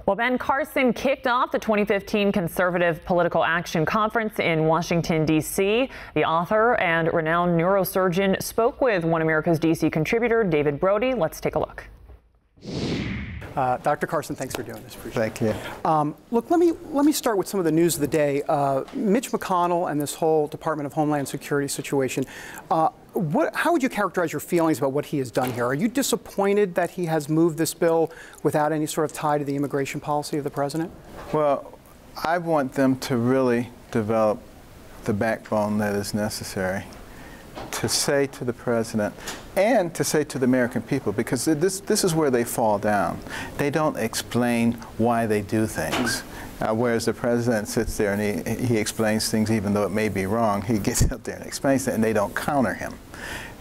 Well, Ben, Carson kicked off the 2015 Conservative Political Action Conference in Washington, D.C. The author and renowned neurosurgeon spoke with One America's D.C. contributor David Brody. Let's take a look. Dr. Carson, thanks for doing this. Appreciate Thank you. Look, let me start with some of the news of the day. Mitch McConnell and this whole Department of Homeland Security situation. How would you characterize your feelings about what he has done here? Are you disappointed that he has moved this bill without any sort of tie to the immigration policy of the president? Well, I want them to really develop the backbone that is necessary to say to the president and to say to the American people, because this is where they fall down. They don't explain why they do things. Whereas the president sits there and he explains things even though it may be wrong. He gets up there and explains it, and they don't counter him.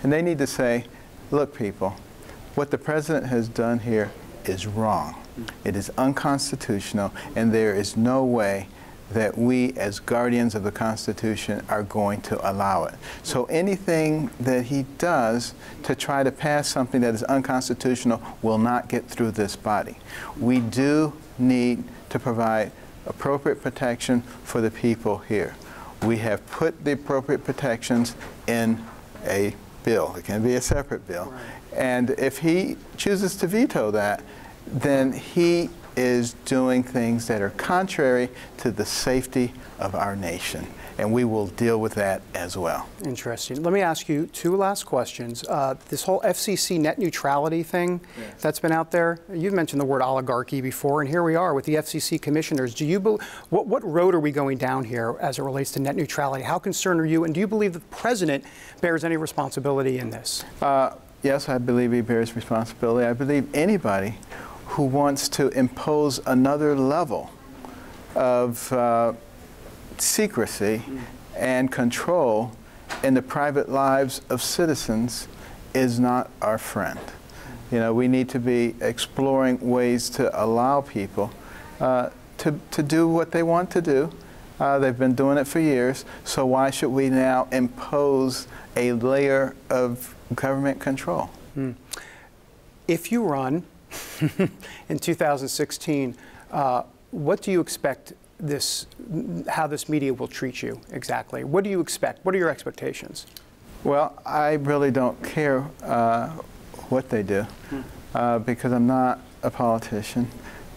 And they need to say, look, people, what the president has done here is wrong. It is unconstitutional, and there is no way that we as guardians of the Constitution are going to allow it. So anything that he does to try to pass something that is unconstitutional will not get through this body. We do need to provide appropriate protection for the people here. We have put the appropriate protections in a bill. It can be a separate bill. Right. And if he chooses to veto that, then he is doing things that are contrary to the safety of our nation. And we will deal with that as well. Interesting. Let me ask you two last questions. This whole FCC net neutrality thing that's been out there, you've mentioned the word oligarchy before, and here we are with the FCC commissioners. Do you what road are we going down here as it relates to net neutrality? How concerned are you, and do you believe that the president bears any responsibility in this? Yes, I believe he bears responsibility. I believe anybody who wants to impose another level of secrecy and control in the private lives of citizens is not our friend. You know, we need to be exploring ways to allow people to do what they want to do. They've been doing it for years, so why should we now impose a layer of government control? If you run in 2016, what do you expect how this media will treat you exactly? What do you expect? What are your expectations? Well, I really don't care what they do because I'm not a politician,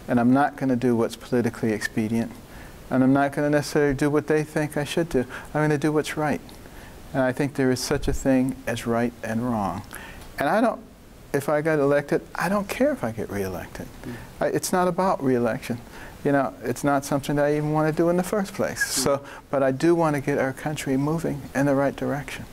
and I'm not going to do what's politically expedient, and I'm not going to necessarily do what they think I should do. I'm going to do what's right. And I think there is such a thing as right and wrong. And if I got elected, I don't care if I get reelected. It's not about reelection. You know, it's not something that I even want to do in the first place. So, but I do want to get our country moving in the right direction.